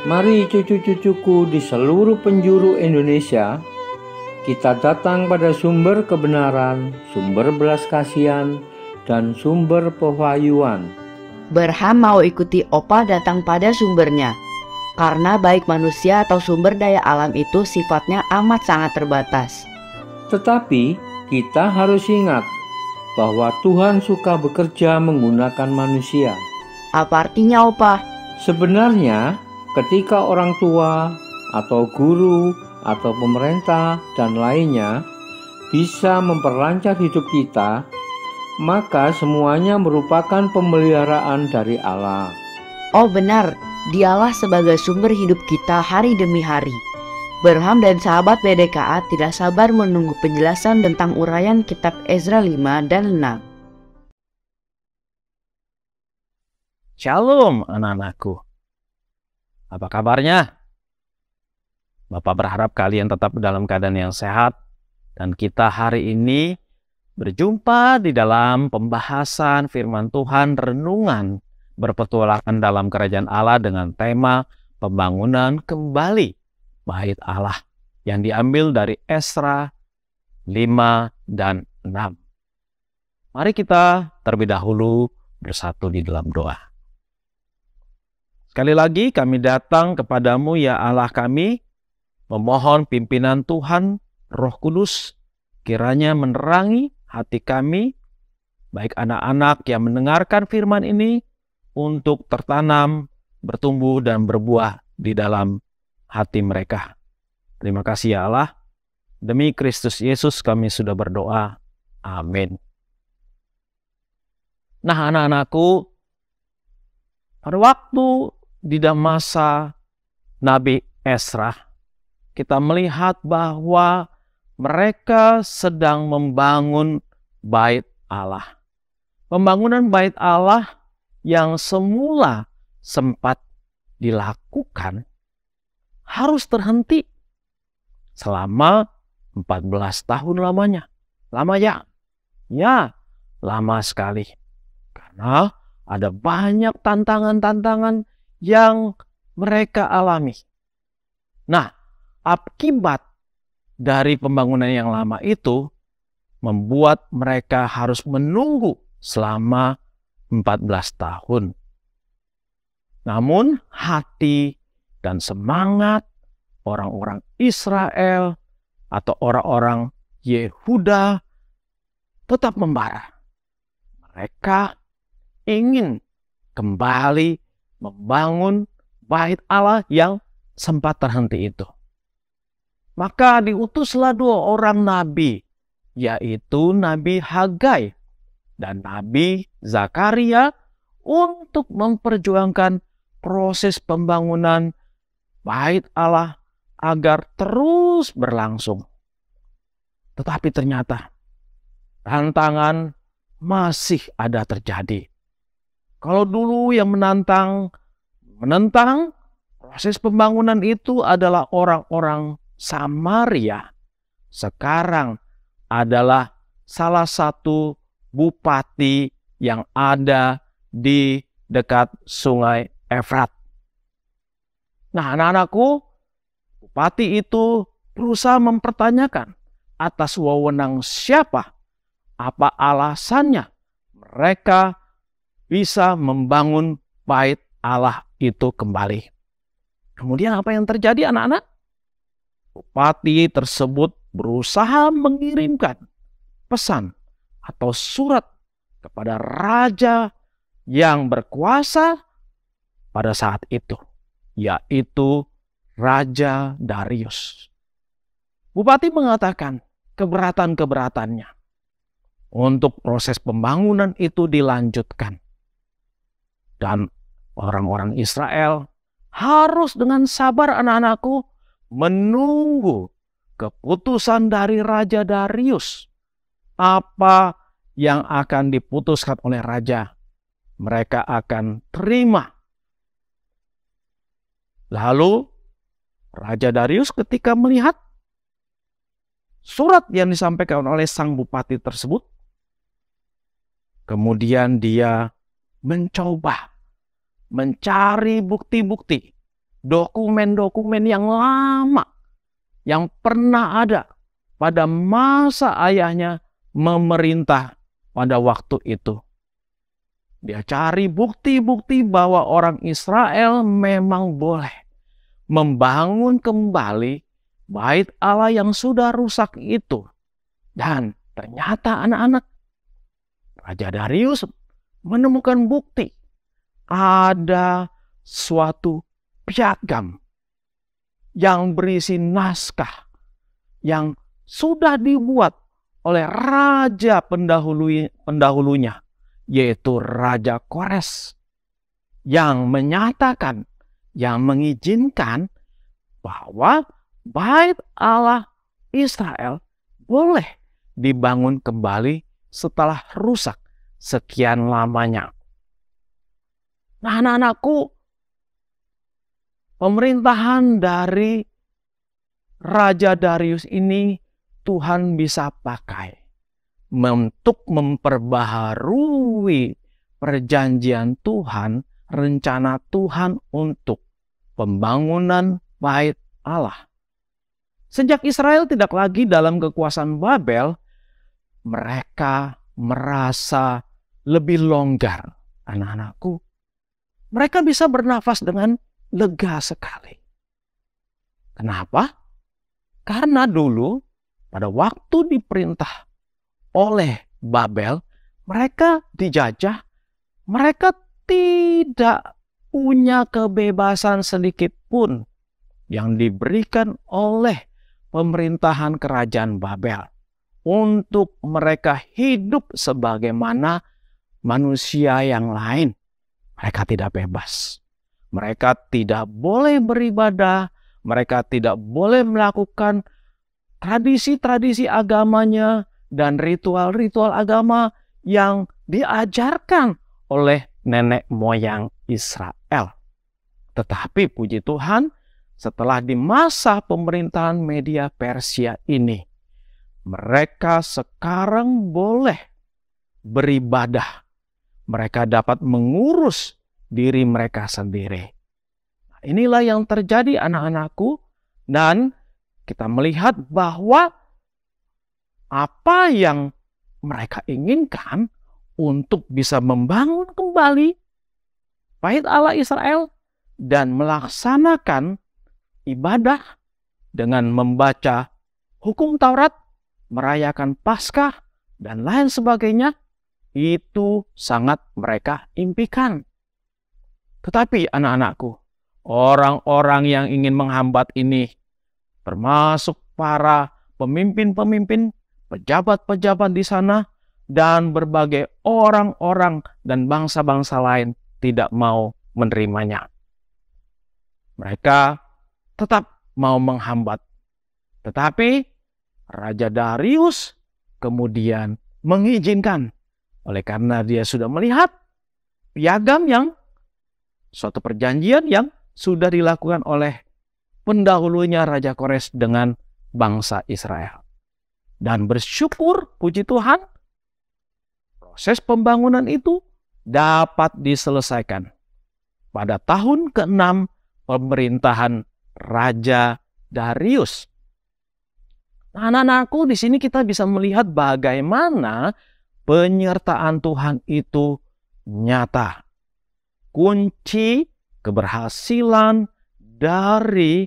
Mari cucu-cucuku di seluruh penjuru Indonesia, kita datang pada sumber kebenaran, sumber belas kasihan, dan sumber pewahyuan. Berham mau ikuti Opa datang pada sumbernya, karena baik manusia atau sumber daya alam itu sifatnya amat sangat terbatas. Tetapi kita harus ingat bahwa Tuhan suka bekerja menggunakan manusia. Apa artinya, Opa? Sebenarnya, ketika orang tua atau guru atau pemerintah dan lainnya bisa memperlancar hidup kita, maka semuanya merupakan pemeliharaan dari Allah. Oh benar, Dialah sebagai sumber hidup kita hari demi hari. Berham dan sahabat BDKA tidak sabar menunggu penjelasan tentang uraian kitab Ezra 5 dan 6. Shalom anak-anakku. Apa kabarnya? Bapak berharap kalian tetap dalam keadaan yang sehat. Dan kita hari ini berjumpa di dalam pembahasan firman Tuhan, renungan berpetualangan dalam kerajaan Allah dengan tema pembangunan kembali bait Allah yang diambil dari Ezra 5 dan 6. Mari kita terlebih dahulu bersatu di dalam doa. Sekali lagi kami datang kepadamu ya Allah kami, memohon pimpinan Tuhan, Roh Kudus, kiranya menerangi hati kami, baik anak-anak yang mendengarkan firman ini, untuk tertanam, bertumbuh, dan berbuah di dalam hati mereka. Terima kasih ya Allah. Demi Kristus Yesus kami sudah berdoa. Amin. Nah anak-anakku, pada waktu di dalam masa Nabi Ezra, kita melihat bahwa mereka sedang membangun bait Allah. Pembangunan bait Allah yang semula sempat dilakukan harus terhenti selama 14 tahun lamanya. Lama ya? Ya, lama sekali. Karena ada banyak tantangan-tantangan yang mereka alami. Nah, akibat dari pembangunan yang lama itu membuat mereka harus menunggu selama 14 tahun. Namun hati dan semangat orang-orang Israel atau orang-orang Yehuda tetap membara. Mereka ingin kembali membangun bait Allah yang sempat terhenti itu. Maka diutuslah 2 orang nabi, yaitu Nabi Hagai dan Nabi Zakaria, untuk memperjuangkan proses pembangunan bait Allah agar terus berlangsung. Tetapi ternyata tantangan masih ada terjadi. Kalau dulu yang menentang proses pembangunan itu adalah orang-orang Samaria, sekarang adalah salah satu bupati yang ada di dekat sungai Efrat. Nah anak-anakku, bupati itu berusaha mempertanyakan atas wewenang siapa, apa alasannya mereka bisa membangun bait Allah itu kembali. Kemudian apa yang terjadi anak-anak? Bupati tersebut berusaha mengirimkan pesan atau surat kepada raja yang berkuasa pada saat itu, yaitu Raja Darius. Bupati mengatakan keberatan-keberatannya untuk proses pembangunan itu dilanjutkan. Dan orang-orang Israel harus dengan sabar anak-anakku menunggu keputusan dari Raja Darius. Apa yang akan diputuskan oleh raja, mereka akan terima. Lalu Raja Darius ketika melihat surat yang disampaikan oleh sang bupati tersebut, kemudian dia mencoba mencari bukti-bukti dokumen-dokumen yang lama yang pernah ada pada masa ayahnya memerintah pada waktu itu. Dia cari bukti-bukti bahwa orang Israel memang boleh membangun kembali bait Allah yang sudah rusak itu. Dan ternyata anak-anak, Raja Darius menemukan bukti ada suatu piagam yang berisi naskah yang sudah dibuat oleh raja pendahulunya, yaitu Raja Kores, yang menyatakan, yang mengizinkan bahwa bait Allah Israel boleh dibangun kembali setelah rusak sekian lamanya. Nah, anak-anakku, pemerintahan dari Raja Darius ini Tuhan bisa pakai untuk memperbaharui perjanjian Tuhan, rencana Tuhan untuk pembangunan bait Allah. Sejak Israel tidak lagi dalam kekuasaan Babel, mereka merasa lebih longgar, anak-anakku. Mereka bisa bernafas dengan lega sekali. Kenapa? Karena dulu pada waktu diperintah oleh Babel, mereka dijajah, mereka tidak punya kebebasan sedikit pun yang diberikan oleh pemerintahan kerajaan Babel untuk mereka hidup sebagaimana manusia yang lain. Mereka tidak bebas. Mereka tidak boleh beribadah. Mereka tidak boleh melakukan tradisi-tradisi agamanya dan ritual-ritual agama yang diajarkan oleh nenek moyang Israel. Tetapi puji Tuhan, setelah di masa pemerintahan Media Persia ini, mereka sekarang boleh beribadah. Mereka dapat mengurus diri mereka sendiri. Inilah yang terjadi, anak-anakku, dan kita melihat bahwa apa yang mereka inginkan untuk bisa membangun kembali bait Allah Israel dan melaksanakan ibadah dengan membaca hukum Taurat, merayakan Paskah, dan lain sebagainya, itu sangat mereka impikan. Tetapi anak-anakku, orang-orang yang ingin menghambat ini, termasuk para pemimpin-pemimpin, pejabat-pejabat di sana, dan berbagai orang-orang dan bangsa-bangsa lain tidak mau menerimanya. Mereka tetap mau menghambat. Tetapi Raja Darius kemudian mengizinkan, oleh karena dia sudah melihat piagam yang suatu perjanjian yang sudah dilakukan oleh pendahulunya Raja Kores dengan bangsa Israel. Dan bersyukur, puji Tuhan, proses pembangunan itu dapat diselesaikan pada tahun ke-6 pemerintahan Raja Darius. Nah, anak-anakku, di sini kita bisa melihat bagaimana penyertaan Tuhan itu nyata. Kunci keberhasilan dari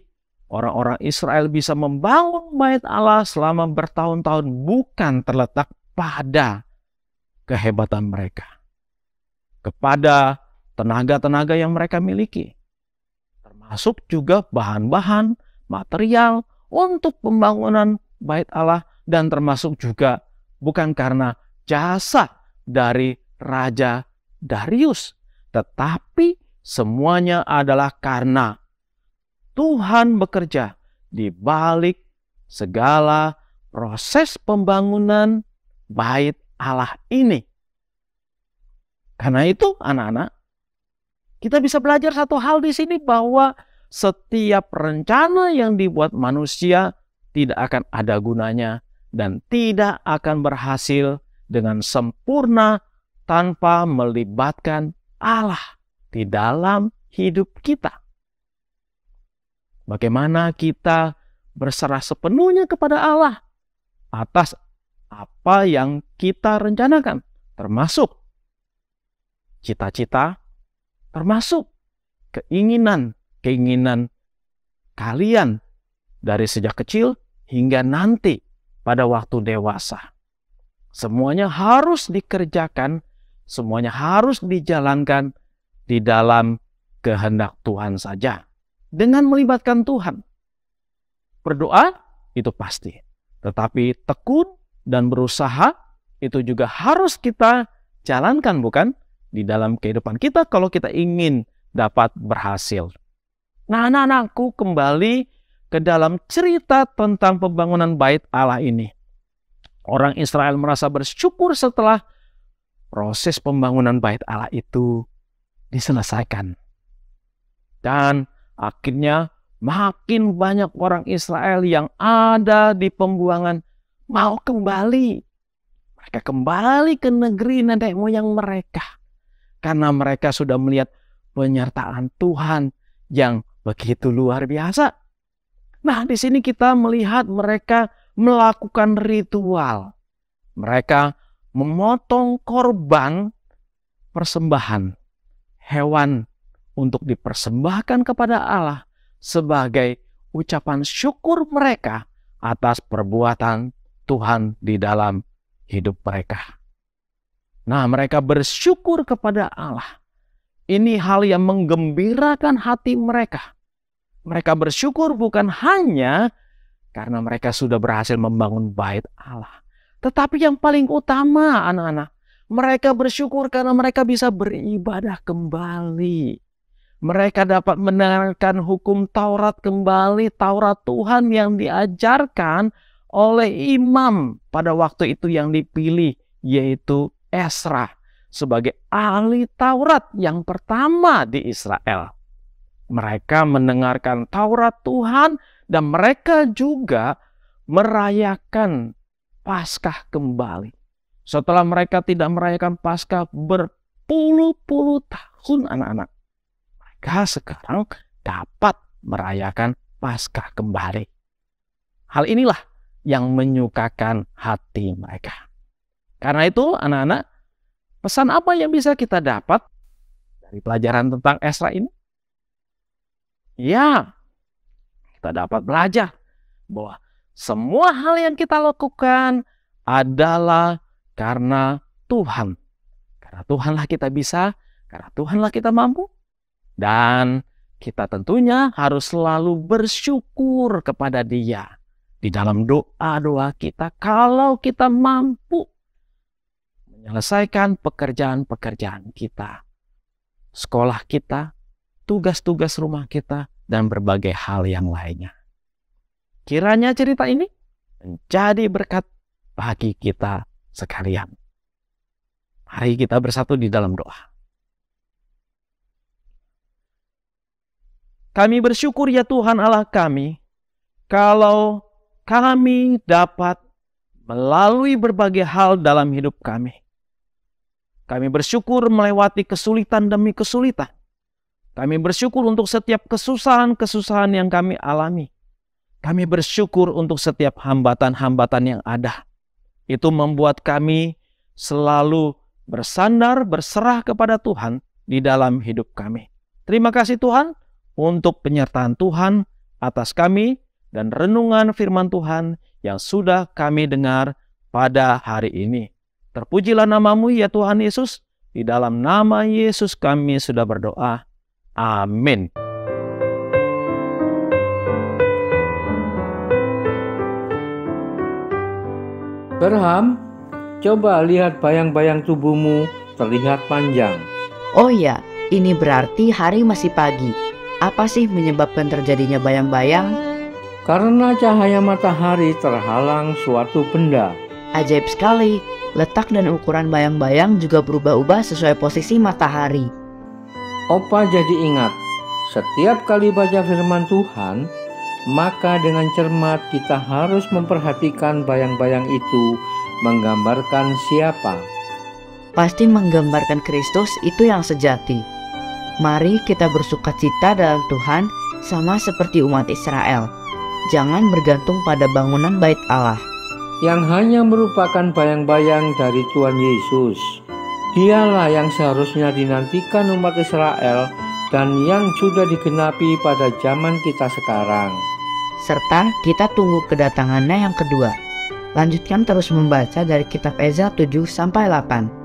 orang-orang Israel bisa membangun bait Allah selama bertahun-tahun bukan terletak pada kehebatan mereka, kepada tenaga-tenaga yang mereka miliki, termasuk juga bahan-bahan material untuk pembangunan bait Allah, dan termasuk juga bukan karena jasa dari Raja Darius, tetapi semuanya adalah karena Tuhan bekerja di balik segala proses pembangunan bait Allah ini. Karena itu, anak-anak, kita bisa belajar satu hal di sini, bahwa setiap rencana yang dibuat manusia tidak akan ada gunanya dan tidak akan berhasil dengan sempurna tanpa melibatkan Allah di dalam hidup kita. Bagaimana kita berserah sepenuhnya kepada Allah atas apa yang kita rencanakan, termasuk cita-cita, termasuk keinginan kalian dari sejak kecil hingga nanti pada waktu dewasa. Semuanya harus dikerjakan, semuanya harus dijalankan di dalam kehendak Tuhan saja, dengan melibatkan Tuhan. Berdoa itu pasti, tetapi tekun dan berusaha itu juga harus kita jalankan, bukan? Di dalam kehidupan kita kalau kita ingin dapat berhasil. Nah, anak-anakku, kembali ke dalam cerita tentang pembangunan bait Allah ini. Orang Israel merasa bersyukur setelah proses pembangunan bait Allah itu diselesaikan. Dan akhirnya makin banyak orang Israel yang ada di pembuangan mau kembali. Mereka kembali ke negeri nenek moyang mereka. Karena mereka sudah melihat penyertaan Tuhan yang begitu luar biasa. Nah, di sini kita melihat mereka melakukan ritual. Mereka memotong korban persembahan hewan untuk dipersembahkan kepada Allah sebagai ucapan syukur mereka atas perbuatan Tuhan di dalam hidup mereka. Nah, mereka bersyukur kepada Allah. Ini hal yang menggembirakan hati mereka. Mereka bersyukur bukan hanya karena mereka sudah berhasil membangun bait Allah, tetapi yang paling utama, anak-anak, mereka bersyukur karena mereka bisa beribadah kembali. Mereka dapat mendengarkan hukum Taurat kembali, Taurat Tuhan yang diajarkan oleh imam pada waktu itu yang dipilih, yaitu Ezra, sebagai ahli Taurat yang pertama di Israel. Mereka mendengarkan Taurat Tuhan dan mereka juga merayakan Paskah kembali. Setelah mereka tidak merayakan Paskah berpuluh-puluh tahun, anak-anak, mereka sekarang dapat merayakan Paskah kembali. Hal inilah yang menyukakan hati mereka. Karena itu, anak-anak, pesan apa yang bisa kita dapat dari pelajaran tentang Ezra ini? Ya, kita dapat belajar bahwa semua hal yang kita lakukan adalah karena Tuhan. Karena Tuhanlah kita bisa, karena Tuhanlah kita mampu. Dan kita tentunya harus selalu bersyukur kepada Dia. Di dalam doa-doa kita, kalau kita mampu menyelesaikan pekerjaan-pekerjaan kita, sekolah kita, tugas-tugas rumah kita, dan berbagai hal yang lainnya. Kiranya cerita ini menjadi berkat bagi kita sekalian. Mari kita bersatu di dalam doa. Kami bersyukur ya Tuhan Allah kami, kalau kami dapat melalui berbagai hal dalam hidup kami. Kami bersyukur melewati kesulitan demi kesulitan. Kami bersyukur untuk setiap kesusahan-kesusahan yang kami alami. Kami bersyukur untuk setiap hambatan-hambatan yang ada. Itu membuat kami selalu bersandar, berserah kepada Tuhan di dalam hidup kami. Terima kasih Tuhan untuk penyertaan Tuhan atas kami dan renungan firman Tuhan yang sudah kami dengar pada hari ini. Terpujilah nama-Mu ya Tuhan Yesus. Di dalam nama Yesus kami sudah berdoa. Amin. Berham, coba lihat bayang-bayang tubuhmu terlihat panjang. Oh ya, ini berarti hari masih pagi. Apa sih menyebabkan terjadinya bayang-bayang? Karena cahaya matahari terhalang suatu benda. Ajaib sekali, letak dan ukuran bayang-bayang juga berubah-ubah sesuai posisi matahari. Opa jadi ingat, setiap kali baca firman Tuhan, maka dengan cermat kita harus memperhatikan bayang-bayang itu menggambarkan siapa. Pasti menggambarkan Kristus itu yang sejati. Mari kita bersukacita dalam Tuhan sama seperti umat Israel. Jangan bergantung pada bangunan bait Allah, yang hanya merupakan bayang-bayang dari Tuhan Yesus. Dialah yang seharusnya dinantikan umat Israel dan yang sudah digenapi pada zaman kita sekarang. serta kita tunggu kedatangannya yang kedua. Lanjutkan terus membaca dari kitab Ezra 7-8.